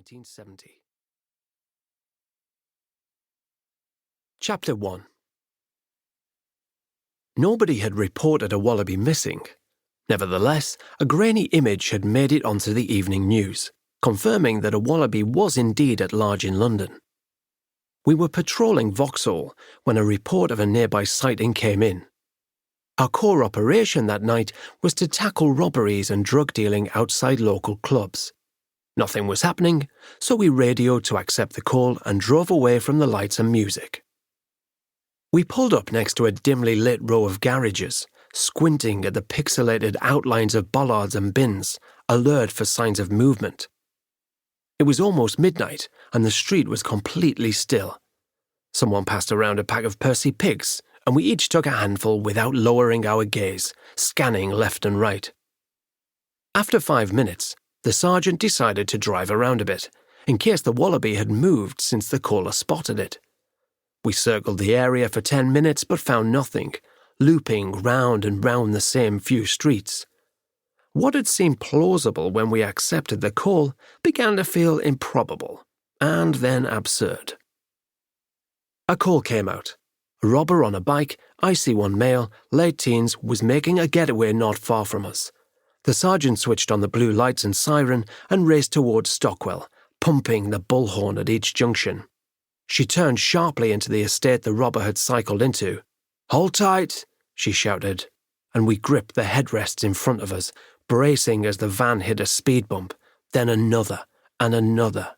1970. Chapter 1. Nobody had reported a wallaby missing. Nevertheless, a grainy image had made it onto the evening news, confirming that a wallaby was indeed at large in London. We were patrolling Vauxhall when a report of a nearby sighting came in. Our core operation that night was to tackle robberies and drug dealing outside local clubs. Nothing was happening, so we radioed to accept the call and drove away from the lights and music. We pulled up next to a dimly lit row of garages, squinting at the pixelated outlines of bollards and bins, alert for signs of movement. It was almost midnight, and the street was completely still. Someone passed around a pack of Percy pigs, and we each took a handful without lowering our gaze, scanning left and right. After 5 minutes, the sergeant decided to drive around a bit, in case the wallaby had moved since the caller spotted it. We circled the area for 10 minutes but found nothing, looping round and round the same few streets. What had seemed plausible when we accepted the call began to feel improbable, and then absurd. A call came out. A robber on a bike, IC1 male, late teens, was making a getaway not far from us. The sergeant switched on the blue lights and siren and raced towards Stockwell, pumping the bullhorn at each junction. She turned sharply into the estate the robber had cycled into. "Hold tight," she shouted, and we gripped the headrests in front of us, bracing as the van hit a speed bump, then another and another.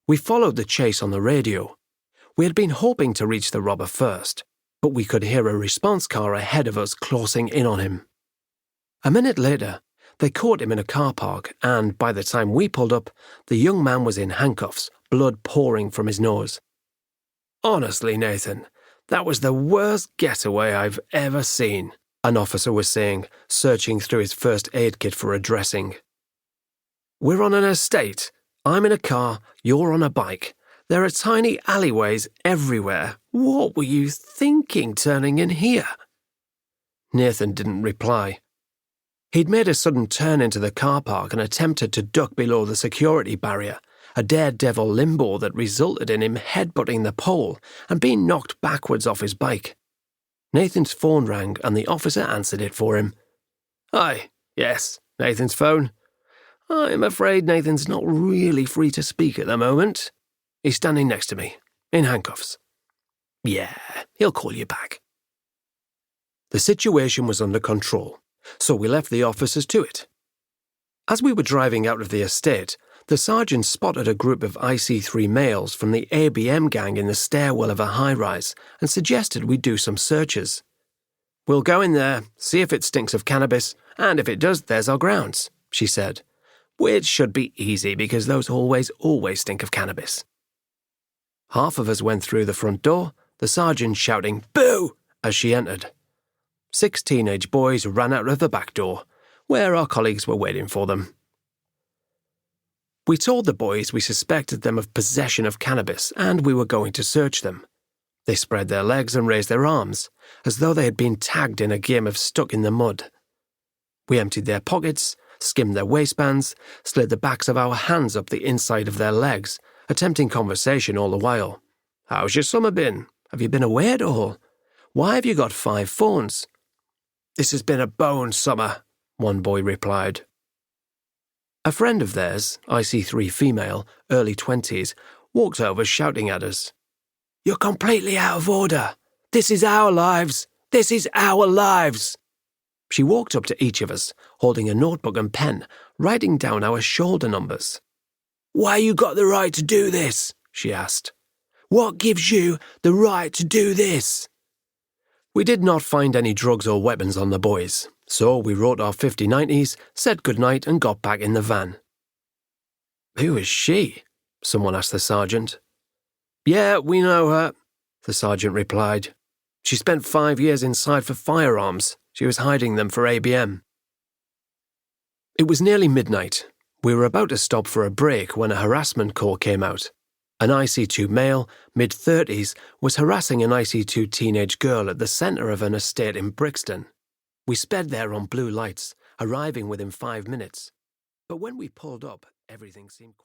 We followed the chase on the radio. We had been hoping to reach the robber first, but we could hear a response car ahead of us closing in on him. A minute later, they caught him in a car park, and by the time we pulled up, the young man was in handcuffs, blood pouring from his nose. "Honestly, Nathan, that was the worst getaway I've ever seen," an officer was saying, searching through his first aid kit for a dressing. "We're on an estate. I'm in a car, you're on a bike. There are tiny alleyways everywhere. What were you thinking turning in here?" Nathan didn't reply. He'd made a sudden turn into the car park and attempted to duck below the security barrier, a daredevil limbo that resulted in him headbutting the pole and being knocked backwards off his bike. Nathan's phone rang and the officer answered it for him. "Hi, yes, Nathan's phone. I'm afraid Nathan's not really free to speak at the moment. He's standing next to me, in handcuffs. Yeah, he'll call you back." The situation was under control, so we left the officers to it. As we were driving out of the estate, the sergeant spotted a group of IC3 males from the ABM gang in the stairwell of a high-rise and suggested we do some searches. "We'll go in there, see if it stinks of cannabis, and if it does, there's our grounds," she said, which should be easy because those always stink of cannabis. Half of us went through the front door, the sergeant shouting "Boo!" as she entered. 6 teenage boys ran out of the back door, where our colleagues were waiting for them. We told the boys we suspected them of possession of cannabis and we were going to search them. They spread their legs and raised their arms, as though they had been tagged in a game of stuck in the mud. We emptied their pockets, skimmed their waistbands, slid the backs of our hands up the inside of their legs, attempting conversation all the while. "How's your summer been? Have you been away at all? Why have you got 5 phones?" "This has been a bone summer," one boy replied. A friend of theirs, IC3 female, early 20s, walked over shouting at us. "You're completely out of order. This is our lives. This is our lives." She walked up to each of us, holding a notebook and pen, writing down our shoulder numbers. "Why you got the right to do this?" she asked. "What gives you the right to do this?" We did not find any drugs or weapons on the boys, so we wrote our 5090s, said goodnight and got back in the van. "Who is she?" someone asked the sergeant. "Yeah, we know her," the sergeant replied. "She spent 5 years inside for firearms. She was hiding them for ABM." It was nearly midnight. We were about to stop for a break when a harassment call came out. An IC2 male, mid-30s, was harassing an IC2 teenage girl at the centre of an estate in Brixton. We sped there on blue lights, arriving within 5 minutes. But when we pulled up, everything seemed quiet.